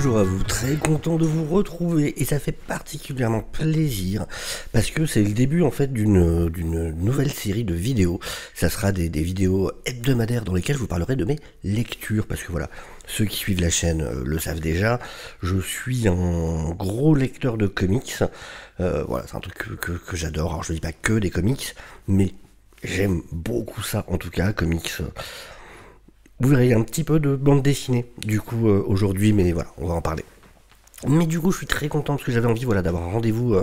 Bonjour à vous, très content de vous retrouver et ça fait particulièrement plaisir parce que c'est le début en fait d'une nouvelle série de vidéos. Ça sera des vidéos hebdomadaires dans lesquelles je vous parlerai de mes lectures parce que voilà, ceux qui suivent la chaîne le savent déjà, je suis un gros lecteur de comics. Voilà, c'est un truc que j'adore. Alors je dis pas que des comics, mais j'aime beaucoup ça en tout cas, comics. Vous verrez un petit peu de bande dessinée du coup aujourd'hui, mais voilà, on va en parler. Mais du coup, je suis très content parce que j'avais envie voilà, d'avoir un rendez-vous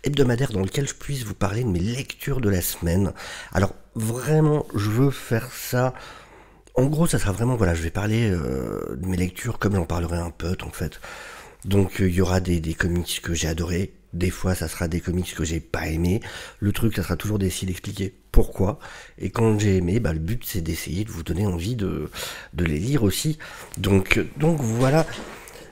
hebdomadaire dans lequel je puisse vous parler de mes lectures de la semaine. Alors vraiment, je veux faire ça. En gros, ça sera vraiment, voilà, je vais parler de mes lectures comme j'en parlerai un peu en fait. Donc il y aura des comics que j'ai adorés. Des fois, ça sera des comics que j'ai pas aimés. Le truc, ça sera toujours d'essayer d'expliquer pourquoi. Et quand j'ai aimé, le but, c'est d'essayer de vous donner envie de les lire aussi. Donc voilà.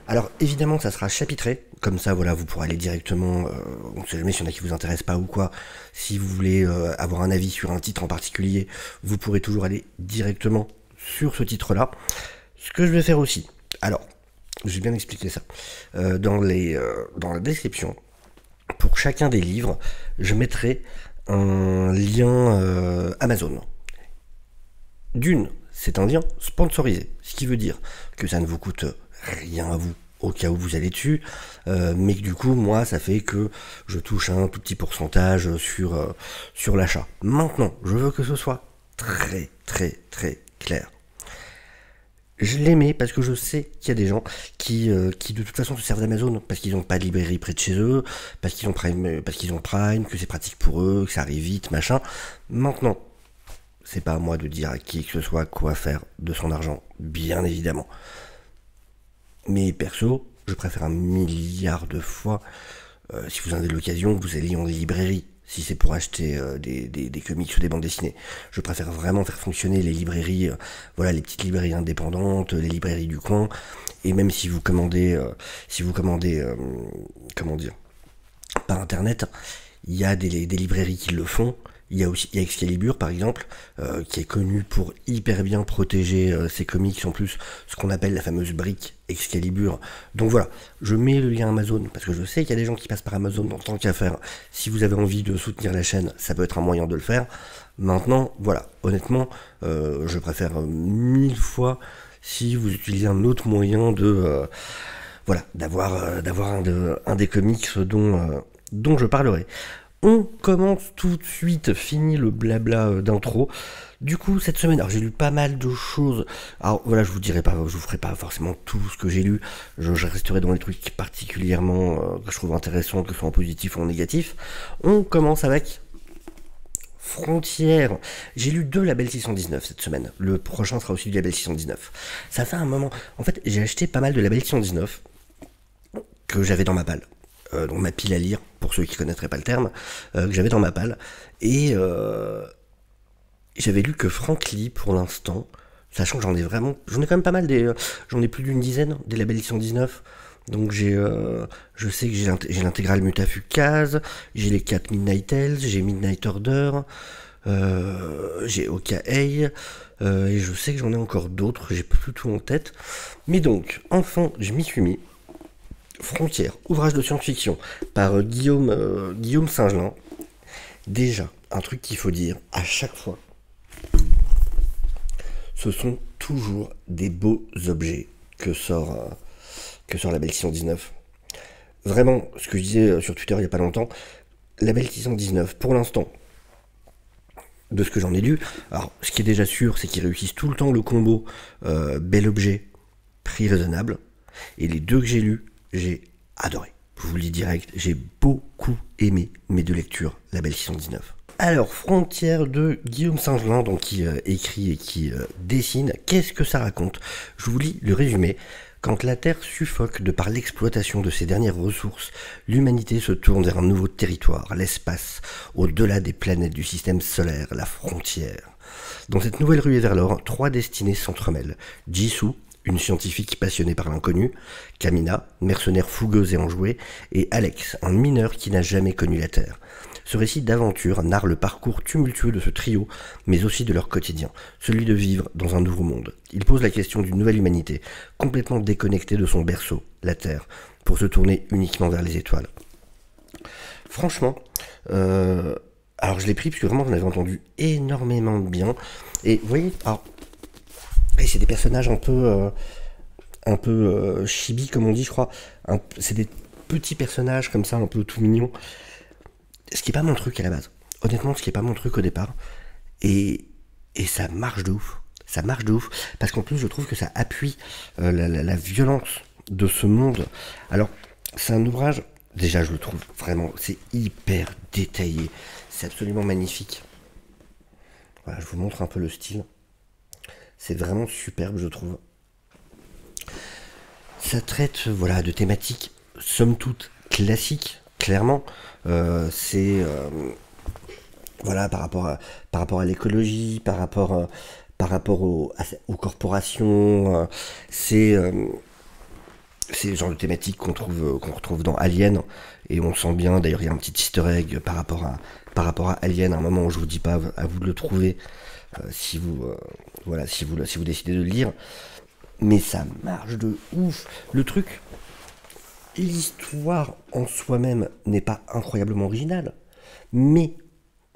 Alors, évidemment, ça sera chapitré. Comme ça, voilà, vous pourrez aller directement. On ne sait jamais s'il y en a qui vous intéressent pas ou quoi. Si vous voulez avoir un avis sur un titre en particulier, vous pourrez toujours aller directement sur ce titre-là. Ce que je vais faire aussi. Alors, je vais bien expliquer ça. Dans la description, pour chacun des livres, je mettrai un lien Amazon. D'une, c'est un lien sponsorisé, ce qui veut dire que ça ne vous coûte rien à vous au cas où vous allez dessus, mais que du coup, moi, ça fait que je touche un tout petit pourcentage sur l'achat. Maintenant, je veux que ce soit très clair. Je l'aimais parce que je sais qu'il y a des gens qui de toute façon se servent d'Amazon parce qu'ils n'ont pas de librairie près de chez eux, parce qu'ils ont Prime, que c'est pratique pour eux, que ça arrive vite, machin. Maintenant, c'est pas à moi de dire à qui que ce soit quoi faire de son argent, bien évidemment. Mais perso, je préfère un milliard de fois, si vous en avez l'occasion, que vous alliez en librairie. Si c'est pour acheter des comics ou des bandes dessinées. Je préfère vraiment faire fonctionner les librairies, voilà, les petites librairies indépendantes, les librairies du coin, et même si vous commandez, comment dire, par internet, il y a des librairies qui le font. Il y a Excalibur par exemple, qui est connu pour hyper bien protéger ses comics, en plus ce qu'on appelle la fameuse brique Excalibur. Donc voilà, je mets le lien Amazon parce que je sais qu'il y a des gens qui passent par Amazon en tant qu'à faire. Si vous avez envie de soutenir la chaîne, ça peut être un moyen de le faire. Maintenant, voilà, honnêtement, je préfère 1000 fois si vous utilisez un autre moyen voilà, d'avoir un des comics dont je parlerai. On commence tout de suite, fini le blabla d'intro. Du coup, cette semaine, alors j'ai lu pas mal de choses. Alors voilà, je vous ferai pas forcément tout ce que j'ai lu. Je resterai dans les trucs particulièrement que je trouve intéressants, que ce soit en positif ou en négatif. On commence avec Frontières. J'ai lu 2 labels 619 cette semaine. Le prochain sera aussi du label 619. Ça fait un moment. En fait, j'ai acheté pas mal de labels 619 que j'avais dans ma palle. Dans ma pile à lire, pour ceux qui connaîtraient pas le terme, que j'avais dans ma palle. Et j'avais lu que Frank Lee pour l'instant, sachant que j'en ai quand même pas mal j'en ai plus d'une dizaine des labels 619. Donc je sais que j'ai l'intégrale Mutafukaz, j'ai les 4 Midnight Tales, j'ai Midnight Order, j'ai OKA, et je sais que j'en ai encore d'autres, j'ai plus tout en tête. Mais donc, enfin, je m'y suis mis. Frontières, ouvrage de science-fiction par Guillaume Singelin. Déjà, un truc qu'il faut dire à chaque fois, ce sont toujours des beaux objets que sort Label 619. Vraiment, ce que je disais sur Twitter il n'y a pas longtemps, Label 619, pour l'instant, de ce que j'en ai lu, alors ce qui est déjà sûr, c'est qu'ils réussissent tout le temps le combo bel objet, prix raisonnable, et les 2 que j'ai lus, j'ai adoré. Je vous le dis direct, j'ai beaucoup aimé mes 2 lectures, Label 619. Alors, Frontières de Guillaume Singelin, donc qui écrit et qui dessine. Qu'est-ce que ça raconte? Je vous lis le résumé. Quand la Terre suffoque de par l'exploitation de ses dernières ressources, l'humanité se tourne vers un nouveau territoire, l'espace, au-delà des planètes du système solaire, la frontière. Dans cette nouvelle ruée vers l'or, 3 destinées s'entremêlent. Jisoo, une scientifique passionnée par l'inconnu, Kamina, mercenaire fougueuse et enjouée, et Alex, un mineur qui n'a jamais connu la Terre. Ce récit d'aventure narre le parcours tumultueux de ce trio, mais aussi de leur quotidien, celui de vivre dans un nouveau monde. Il pose la question d'une nouvelle humanité, complètement déconnectée de son berceau, la Terre, pour se tourner uniquement vers les étoiles. Franchement, alors je l'ai pris parce que vraiment j'en avais entendu énormément de bien. Et vous voyez, alors, c'est des personnages un peu chibi comme on dit, je crois. C'est des petits personnages comme ça, un peu tout mignons. Ce qui est pas mon truc à la base. Honnêtement, ce qui est pas mon truc au départ. Et ça marche de ouf. Ça marche de ouf. Parce qu'en plus, je trouve que ça appuie la violence de ce monde. Alors, c'est un ouvrage, déjà je le trouve vraiment, c'est hyper détaillé. C'est absolument magnifique. Voilà, je vous montre un peu le style. C'est vraiment superbe, je trouve. Ça traite, voilà, de thématiques, somme toute, classiques, clairement. Voilà, par rapport à l'écologie, par rapport aux corporations. C'est le genre de thématique qu'on retrouve dans Alien, et on sent bien, d'ailleurs il y a un petit easter egg par rapport à Alien, à un moment où je vous dis pas à vous de le trouver, si vous décidez de le lire, mais ça marche de ouf. Le truc, l'histoire en soi-même n'est pas incroyablement originale, mais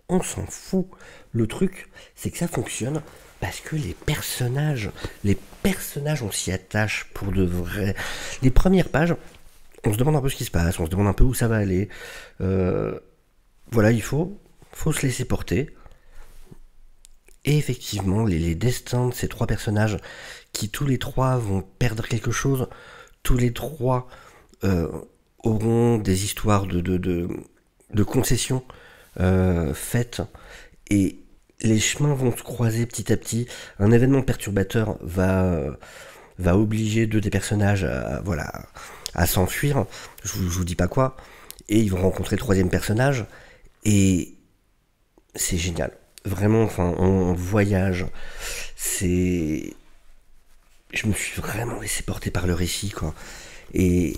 on s'en fout. Le truc, c'est que ça fonctionne parce que les personnages, on s'y attache pour de vrai. Les premières pages, on se demande un peu ce qui se passe, on se demande un peu où ça va aller. Voilà, il faut se laisser porter. Et effectivement, les destins de ces trois personnages, qui tous les trois vont perdre quelque chose, tous les trois auront des histoires de concessions faites, et les chemins vont se croiser petit à petit. Un événement perturbateur va obliger deux des personnages à s'enfuir. Je vous dis pas quoi. Et ils vont rencontrer le troisième personnage. Et c'est génial. Vraiment, enfin, on voyage. Je me suis vraiment laissé porter par le récit, quoi. Et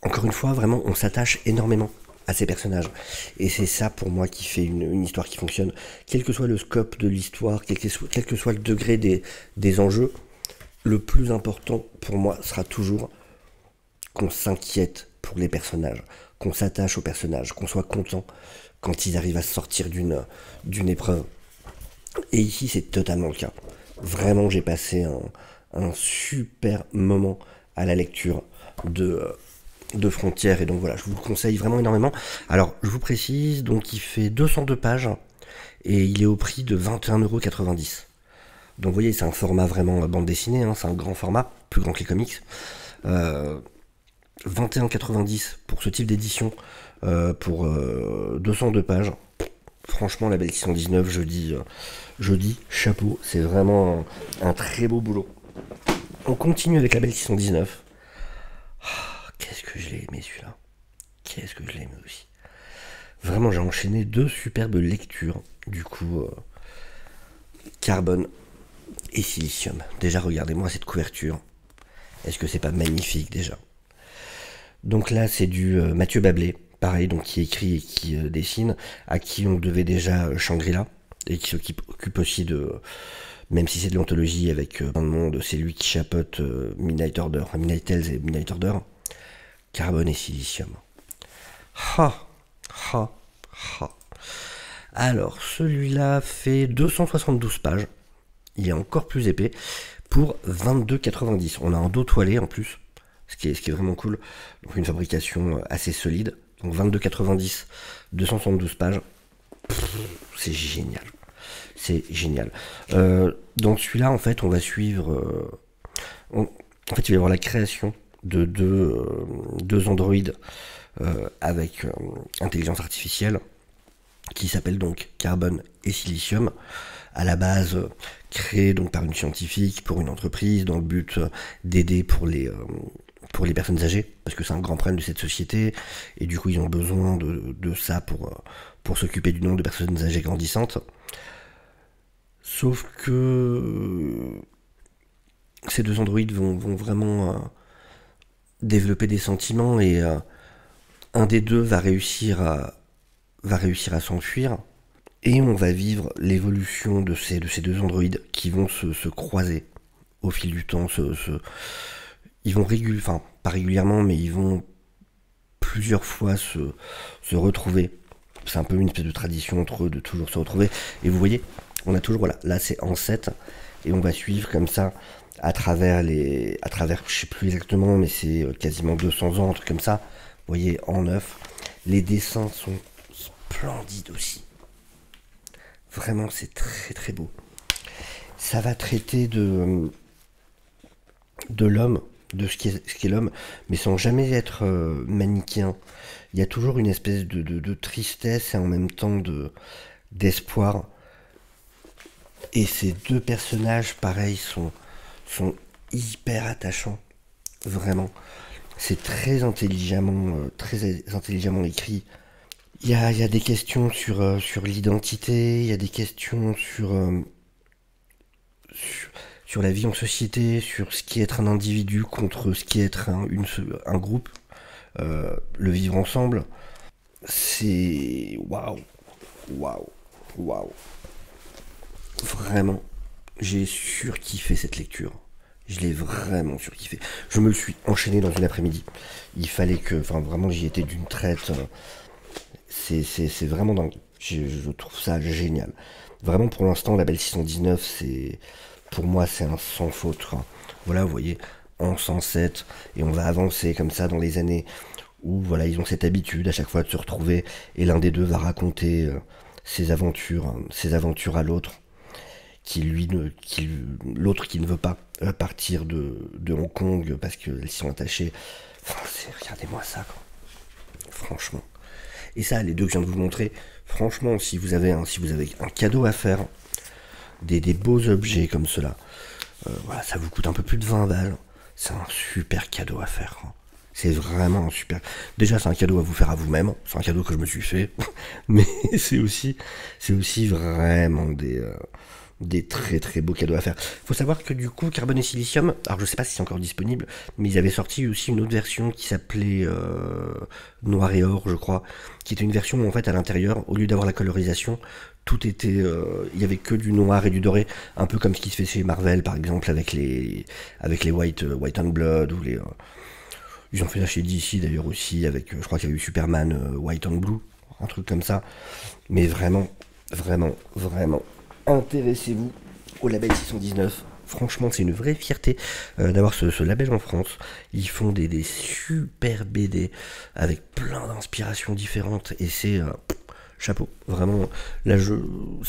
encore une fois, vraiment, on s'attache énormément à ces personnages. Et c'est ça, pour moi, qui fait une histoire qui fonctionne. Quel que soit le scope de l'histoire, quel que soit le degré des enjeux, le plus important, pour moi, sera toujours qu'on s'inquiète pour les personnages, qu'on s'attache aux personnages, qu'on soit content quand ils arrivent à sortir d'une épreuve. Et ici, c'est totalement le cas. Vraiment, j'ai passé un super moment à la lecture de Frontières, et donc voilà, je vous le conseille vraiment énormément. Alors, je vous précise, donc il fait 202 pages, et il est au prix de 21,90 €. Donc vous voyez, c'est un format vraiment bande dessinée, hein, c'est un grand format, plus grand que les comics. 21,90 € pour ce type d'édition, pour 202 pages. Franchement, la Belle 619, je dis chapeau, c'est vraiment un très beau boulot. On continue avec la Belle 619. Qu'est-ce que je l'ai aimé celui-là. Qu'est-ce que je l'ai aimé aussi. Vraiment, j'ai enchaîné deux superbes lectures. Du coup, Carbone et Silicium. Déjà, regardez-moi cette couverture. Est-ce que c'est pas magnifique déjà? Donc là, c'est du Mathieu Bablé, pareil, donc qui écrit et qui dessine, à qui on devait déjà Shangri-La, et qui s'occupe aussi de, même si c'est de l'anthologie avec plein de monde, c'est lui qui chapeaute Midnight Order, enfin Midnight Tales et Midnight Order. Carbone et Silicium. Alors, celui-là fait 272 pages. Il est encore plus épais, pour 22,90 €. On a un dos toilé en plus, ce qui est vraiment cool. Donc une fabrication assez solide. Donc 22,90 €, 272 pages. C'est génial. C'est génial. Dans celui-là, en fait, on va suivre... en fait, il va y avoir la création de deux androïdes avec intelligence artificielle, qui s'appellent donc Carbone et Silicium, à la base créés donc par une scientifique pour une entreprise dans le but d'aider pour les personnes âgées, parce que c'est un grand problème de cette société, et du coup ils ont besoin de ça pour s'occuper du nombre de personnes âgées grandissantes. Sauf que ces deux androïdes vont vraiment développer des sentiments et un des deux va réussir à s'enfuir. Et on va vivre l'évolution de ces deux androïdes qui vont se croiser au fil du temps. Ils vont enfin pas régulièrement, mais ils vont plusieurs fois se retrouver. C'est un peu une espèce de tradition entre eux de toujours se retrouver. Et vous voyez, on a toujours, voilà, là c'est en 7, et on va suivre comme ça à travers, je sais plus exactement, mais c'est quasiment 200 ans, un truc comme ça. Vous voyez, en 9. Les dessins sont splendides aussi. Vraiment, c'est très très beau. Ça va traiter de l'homme, de ce qu'est l'homme, mais sans jamais être manichéen. Il y a toujours une espèce de tristesse et en même temps d'espoir. Et ces deux personnages, pareil, sont hyper attachants. Vraiment. C'est très intelligemment écrit. Il y a des questions sur l'identité, il y a des questions sur la vie en société, sur ce qui est être un individu contre ce qui est être un groupe, le vivre ensemble. C'est waouh, waouh, waouh. Vraiment, j'ai surkiffé cette lecture. Je l'ai vraiment surkiffé. Je me le suis enchaîné dans une après-midi. Il fallait que, enfin vraiment, j'y étais d'une traite. C'est vraiment dingue. Je trouve ça génial. Vraiment, pour l'instant, la Belle 619, pour moi, c'est un sans faute. Voilà, vous voyez, en 107, et on va avancer comme ça dans les années où, voilà, ils ont cette habitude à chaque fois de se retrouver, et l'un des deux va raconter ses aventures à l'autre, l'autre qui ne veut pas partir de Hong Kong parce qu'ils sont attachés. Enfin, regardez-moi ça, quoi. Franchement. Et ça, les deux que je viens de vous montrer, franchement, si vous avez un cadeau à faire, des beaux objets comme cela, voilà, ça vous coûte un peu plus de 20 balles. C'est un super cadeau à faire. C'est vraiment un super. Déjà, c'est un cadeau à vous faire à vous-même. C'est un cadeau que je me suis fait. Mais c'est aussi vraiment des très très beaux cadeaux à faire. Faut savoir que du coup, Carbone et Silicium, alors je sais pas si c'est encore disponible, mais ils avaient sorti aussi une autre version qui s'appelait Noir et Or, je crois, qui était une version où en fait à l'intérieur, au lieu d'avoir la colorisation, tout était, il y avait que du noir et du doré, un peu comme ce qui se fait chez Marvel par exemple avec les White and Blood ou les, ils ont fait ça chez DC d'ailleurs aussi avec, je crois qu'il y avait eu Superman White and Blue, un truc comme ça, mais vraiment, vraiment, vraiment. Intéressez-vous au label 619. Franchement, c'est une vraie fierté d'avoir ce label en France. Ils font des super BD avec plein d'inspirations différentes et c'est chapeau. Vraiment, là, vous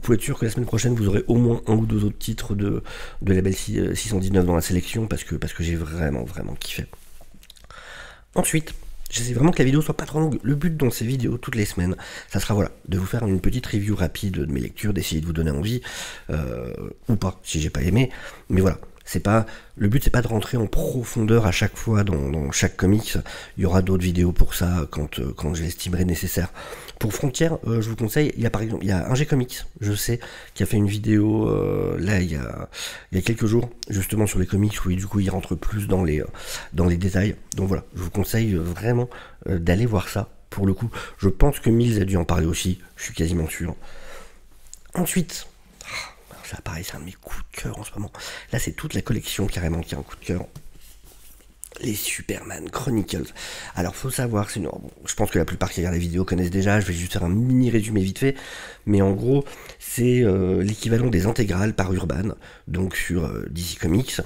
pouvez être sûr que la semaine prochaine, vous aurez au moins un ou deux autres titres de label 619 dans la sélection parce que j'ai vraiment, vraiment kiffé. Ensuite, j'essaie vraiment que la vidéo soit pas trop longue. Le but dans ces vidéos, toutes les semaines, ça sera voilà, de vous faire une petite review rapide de mes lectures, d'essayer de vous donner envie, ou pas, si j'ai pas aimé. Mais voilà, le but c'est pas de rentrer en profondeur à chaque fois dans chaque comics. Il y aura d'autres vidéos pour ça quand je l'estimerai nécessaire. Pour Frontières, je vous conseille, il y a par exemple, il y a un G Comics, je sais, qui a fait une vidéo là il y a quelques jours, justement sur les comics où du coup il rentre plus dans les détails. Donc voilà, je vous conseille vraiment d'aller voir ça. Pour le coup, je pense que Mills a dû en parler aussi, je suis quasiment sûr. Ensuite, ça pareil, c'est un de mes coups de cœur en ce moment. Là, c'est toute la collection carrément qui a un coup de cœur. Les Superman Chronicles. Alors, faut savoir, je pense que la plupart qui regardent les vidéos connaissent déjà. Je vais juste faire un mini résumé vite fait. Mais en gros, c'est l'équivalent des intégrales par Urban, donc sur DC Comics.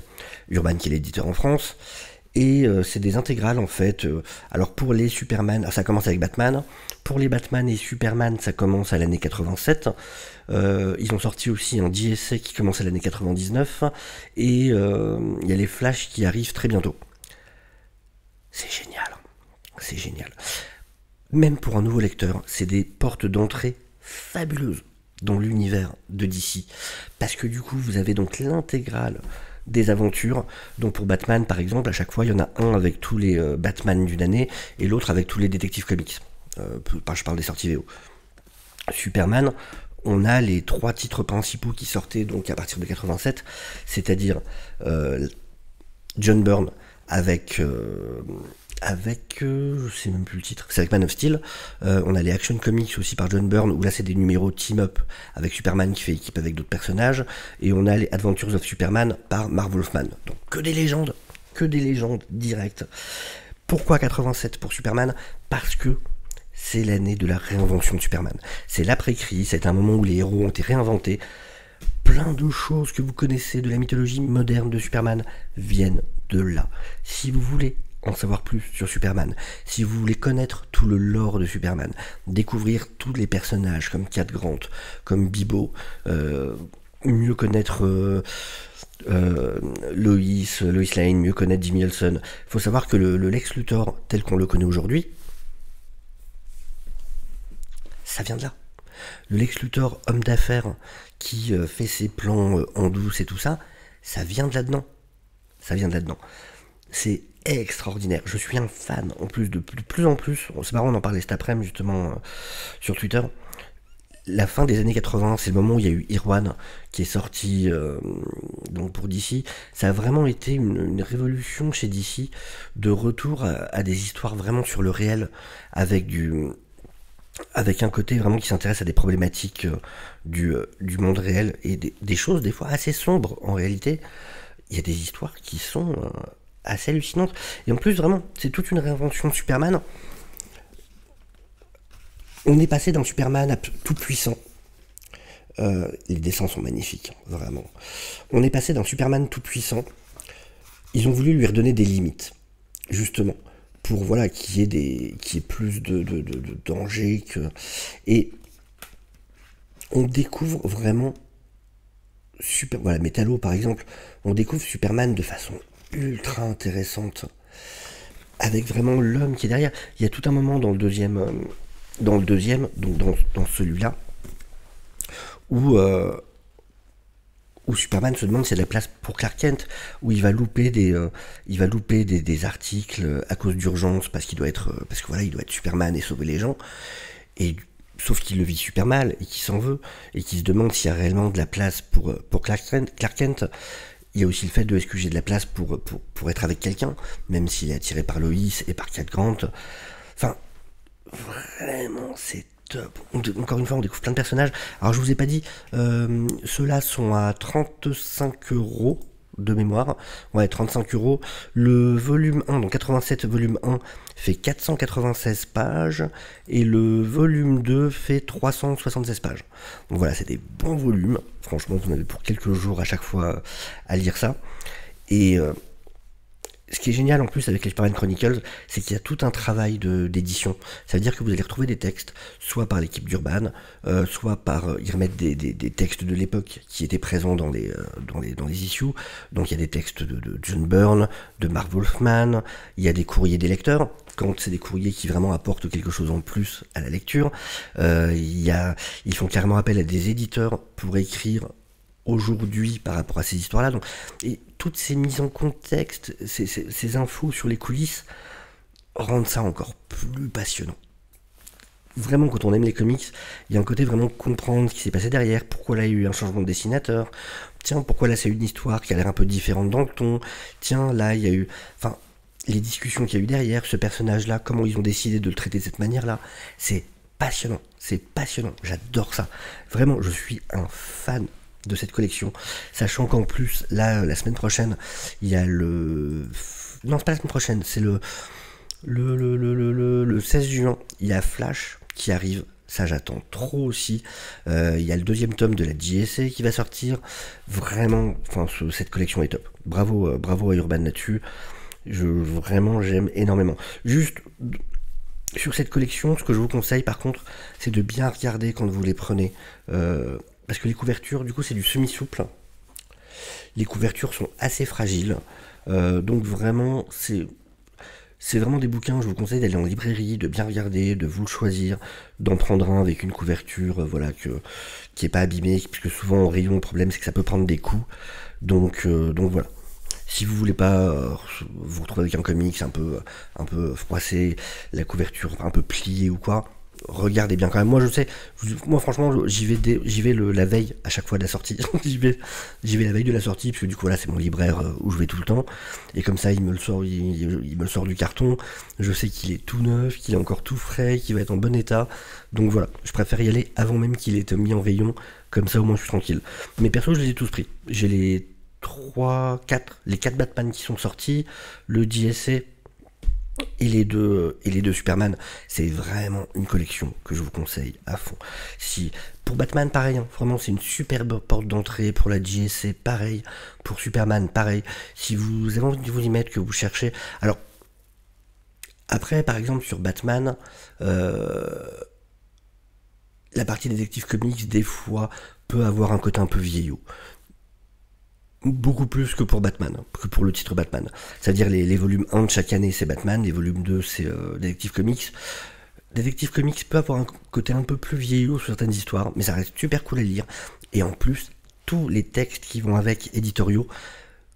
Urban qui est l'éditeur en France. Et c'est des intégrales en fait. Alors pour les Superman, ça commence avec Batman. Pour les Batman et Superman, ça commence à l'année 87. Ils ont sorti aussi un DSA qui commence à l'année 99. Et il y a les Flash qui arrivent très bientôt. C'est génial. C'est génial. Même pour un nouveau lecteur, c'est des portes d'entrée fabuleuses dans l'univers de DC. Parce que du coup, vous avez donc l'intégrale des aventures. Donc pour Batman, par exemple, à chaque fois, il y en a un avec tous les Batman d'une année et l'autre avec tous les détectives comics. Je parle des sorties VO. Superman, on a les 3 titres principaux qui sortaient donc à partir de 87, c'est-à-dire John Byrne je sais même plus le titre, c'est avec Man of Steel. On a les Action Comics aussi par John Byrne, où là c'est des numéros team-up avec Superman qui fait équipe avec d'autres personnages, et on a les Adventures of Superman par Marv Wolfman. Donc que des légendes directes. Pourquoi 87 pour Superman? Parce que c'est l'année de la réinvention de Superman. C'est l'après-crise, c'est un moment où les héros ont été réinventés. Plein de choses que vous connaissez de la mythologie moderne de Superman viennent de là. Si vous voulez en savoir plus sur Superman, si vous voulez connaître tout le lore de Superman, découvrir tous les personnages comme Cat Grant, comme Bibbo, mieux connaître Lois Lane, mieux connaître Jimmy Olsen, il faut savoir que le Lex Luthor tel qu'on le connaît aujourd'hui, ça vient de là. Le Lex Luthor, homme d'affaires, qui fait ses plans en douce et tout ça, ça vient de là-dedans. Ça vient de là-dedans. C'est extraordinaire. Je suis un fan, en plus, de plus en plus. C'est marrant, on en parlait cet après-midi, justement, sur Twitter. La fin des années 80, c'est le moment où il y a eu Irwan, qui est sorti donc pour DC. Ça a vraiment été une révolution chez DC, de retour à des histoires vraiment sur le réel, avec un côté vraiment qui s'intéresse à des problématiques du monde réel, et des choses des fois assez sombres en réalité. Il y a des histoires qui sont assez hallucinantes, et en plus vraiment c'est toute une réinvention de Superman. On est passé d'un Superman tout puissant, les dessins sont magnifiques, vraiment. On est passé d'un Superman tout puissant, ils ont voulu lui redonner des limites, justement, pour voilà qu'il y ait plus de danger et on découvre vraiment voilà, Metallo par exemple, on découvre Superman de façon ultra intéressante, avec vraiment l'homme qui est derrière. Il y a tout un moment dans le deuxième, donc dans celui-là, où Superman se demande s'il y a de la place pour Clark Kent, où il va louper des articles à cause d'urgence, parce que voilà, il doit être Superman et sauver les gens, et sauf qu'il le vit super mal et qu'il s'en veut, et qu'il se demande s'il y a réellement de la place pour Clark Kent. Il y a aussi le fait de est-ce que j'ai de la place pour être avec quelqu'un, même s'il est attiré par Lois et par Cat Grant. Enfin, vraiment, c'est top. Encore une fois, on découvre plein de personnages. Alors, je vous ai pas dit, ceux-là sont à 35€ de mémoire. Ouais, 35€. Le volume 1, donc 87 volume 1, fait 496 pages. Et le volume 2 fait 376 pages. Donc voilà, c'est des bons volumes. Franchement, vous en avez pour quelques jours à chaque fois à lire ça. Et ce qui est génial en plus avec les Superman Chronicles, c'est qu'il y a tout un travail d'édition. Ça veut dire que vous allez retrouver des textes, soit par l'équipe d'Urban, soit par ils remettent des textes de l'époque qui étaient présents dans les issues. Donc il y a des textes de John Byrne, de Marv Wolfman, il y a des courriers des lecteurs, quand c'est des courriers qui vraiment apportent quelque chose en plus à la lecture. Ils font carrément appel à des éditeurs pour écrire aujourd'hui par rapport à ces histoires-là. Donc, et toutes ces mises en contexte, ces infos sur les coulisses rendent ça encore plus passionnant. Vraiment, quand on aime les comics, il y a un côté vraiment comprendre ce qui s'est passé derrière, pourquoi là il y a eu un changement de dessinateur, tiens, pourquoi là c'est une histoire qui a l'air un peu différente dans le ton, tiens, là il y a eu... Enfin, les discussions qu'il y a eu derrière, ce personnage-là, comment ils ont décidé de le traiter de cette manière-là, c'est passionnant, j'adore ça. Vraiment, je suis un fan de cette collection, sachant qu'en plus, là, la semaine prochaine, il y a le... Non, c'est pas la semaine prochaine, c'est le 16 juin, il y a Flash qui arrive, ça j'attends trop aussi. Il y a le deuxième tome de la JSA qui va sortir, vraiment, enfin, cette collection est top. Bravo à Urban là-dessus, vraiment j'aime énormément. Juste... Sur cette collection, ce que je vous conseille par contre, c'est de bien regarder quand vous les prenez, parce que les couvertures, du coup, c'est du semi-souple. Les couvertures sont assez fragiles, donc vraiment, c'est vraiment des bouquins. Je vous conseille d'aller en librairie, de bien regarder, de vous le choisir, d'en prendre un avec une couverture, voilà, qui est pas abîmée, puisque souvent en rayon, le problème c'est que ça peut prendre des coups, donc voilà. Si vous voulez pas vous retrouver avec un comics un peu froissé, la couverture un peu pliée ou quoi, regardez bien quand même. Moi je sais, moi franchement j'y vais la veille à chaque fois de la sortie. j'y vais la veille de la sortie parce que du coup là c'est mon libraire où je vais tout le temps et comme ça il me le sort, il me le sort du carton. Je sais qu'il est tout neuf, qu'il est encore tout frais, qu'il va être en bon état. Donc voilà, je préfère y aller avant même qu'il ait été mis en rayon. Comme ça au moins je suis tranquille. Mes persos je les ai tous pris. J'ai les 4 Batman qui sont sortis, le JSA et les deux Superman. C'est vraiment une collection que je vous conseille à fond. Si pour Batman pareil, hein, vraiment c'est une superbe porte d'entrée. Pour la JSA pareil, pour Superman pareil. Si vous avez envie de vous y mettre, que vous cherchez, alors après par exemple sur Batman, la partie détective comics des fois peut avoir un côté un peu vieillot. Beaucoup plus que pour Batman, que pour le titre Batman. C'est-à-dire les volumes 1 de chaque année c'est Batman, les volumes 2 c'est Detective Comics. Detective Comics peut avoir un côté un peu plus vieillot sur certaines histoires, mais ça reste super cool à lire. Et en plus, tous les textes qui vont avec, éditoriaux,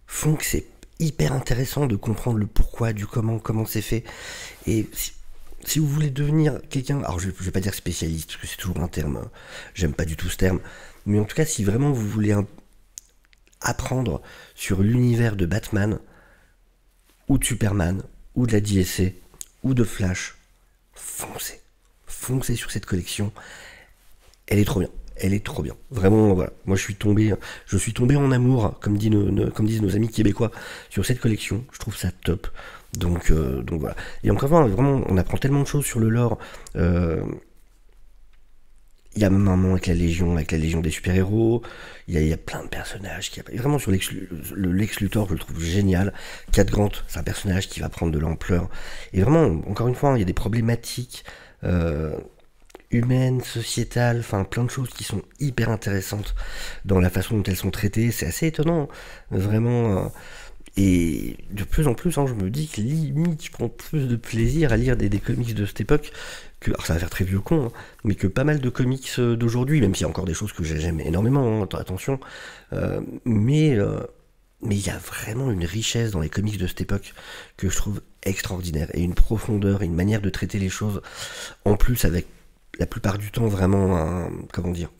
font que c'est hyper intéressant de comprendre le pourquoi, du comment c'est fait. Et si vous voulez devenir quelqu'un, alors je vais pas dire spécialiste, parce que c'est toujours un terme, j'aime pas du tout ce terme, mais en tout cas si vraiment vous voulez apprendre sur l'univers de Batman, ou de Superman, ou de la JSA, ou de Flash, foncez. Foncez sur cette collection. Elle est trop bien. Elle est trop bien. Vraiment, voilà. Moi, je suis tombé en amour, comme disent nos amis québécois, sur cette collection. Je trouve ça top. Donc voilà. Et encore une fois, vraiment, on apprend tellement de choses sur le lore. Il y a même un moment avec la Légion des super-héros. Il y a plein de personnages qui vraiment sur le Lex Luthor, je le trouve génial. Cat Grant, c'est un personnage qui va prendre de l'ampleur. Et vraiment, encore une fois, il y a des problématiques humaines, sociétales, enfin plein de choses qui sont hyper intéressantes dans la façon dont elles sont traitées. C'est assez étonnant, vraiment. Et de plus en plus, hein, je me dis que limite, je prends plus de plaisir à lire des comics de cette époque que, alors ça va faire très vieux con, hein, mais que pas mal de comics d'aujourd'hui, même s'il y a encore des choses que j'aime énormément, hein, attention, mais il y a vraiment une richesse dans les comics de cette époque que je trouve extraordinaire, et une profondeur, et une manière de traiter les choses, en plus avec la plupart du temps vraiment, comment dire,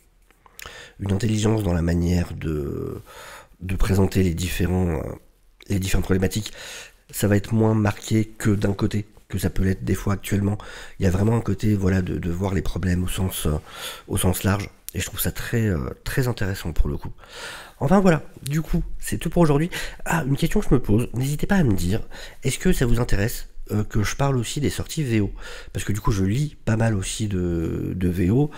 une intelligence dans la manière de présenter les différentes problématiques. Ça va être moins marqué que d'un côté, que ça peut l'être des fois actuellement. Il y a vraiment un côté, voilà, de voir les problèmes au sens large, et je trouve ça très, très intéressant pour le coup. Enfin voilà, du coup, c'est tout pour aujourd'hui. Ah, une question que je me pose, n'hésitez pas à me dire, est-ce que ça vous intéresse que je parle aussi des sorties VO, parce que du coup je lis pas mal aussi de VO,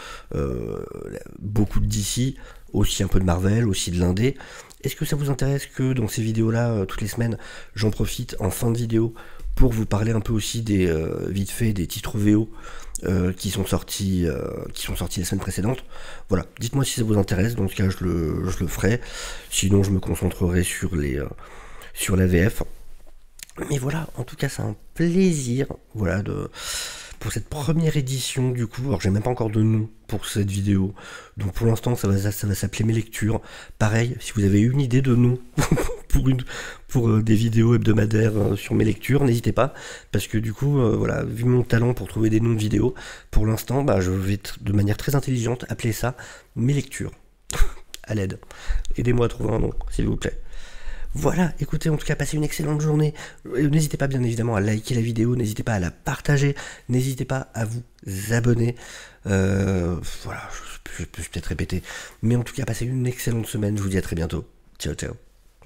beaucoup de DC, aussi un peu de Marvel, aussi de l'indé. Est-ce que ça vous intéresse que dans ces vidéos là, toutes les semaines, j'en profite en fin de vidéo pour vous parler un peu aussi vite fait des titres VO qui sont sortis la semaine précédente. Voilà, dites-moi si ça vous intéresse, dans ce cas je le ferai, sinon je me concentrerai sur la VF. Mais voilà, en tout cas c'est un plaisir, voilà, pour cette première édition du coup. Alors j'ai même pas encore de nom pour cette vidéo, donc pour l'instant ça va s'appeler Mes Lectures. Pareil, si vous avez une idée de nom pour des vidéos hebdomadaires sur Mes Lectures, n'hésitez pas, parce que du coup, voilà, vu mon talent pour trouver des noms de vidéos, pour l'instant, je vais de manière très intelligente appeler ça Mes Lectures. À l'aide. Aidez-moi à trouver un nom, s'il vous plaît. Voilà, écoutez, en tout cas, passez une excellente journée. N'hésitez pas bien évidemment à liker la vidéo, n'hésitez pas à la partager, n'hésitez pas à vous abonner. Voilà, je peux peut-être répéter. Mais en tout cas, passez une excellente semaine, je vous dis à très bientôt. Ciao, ciao.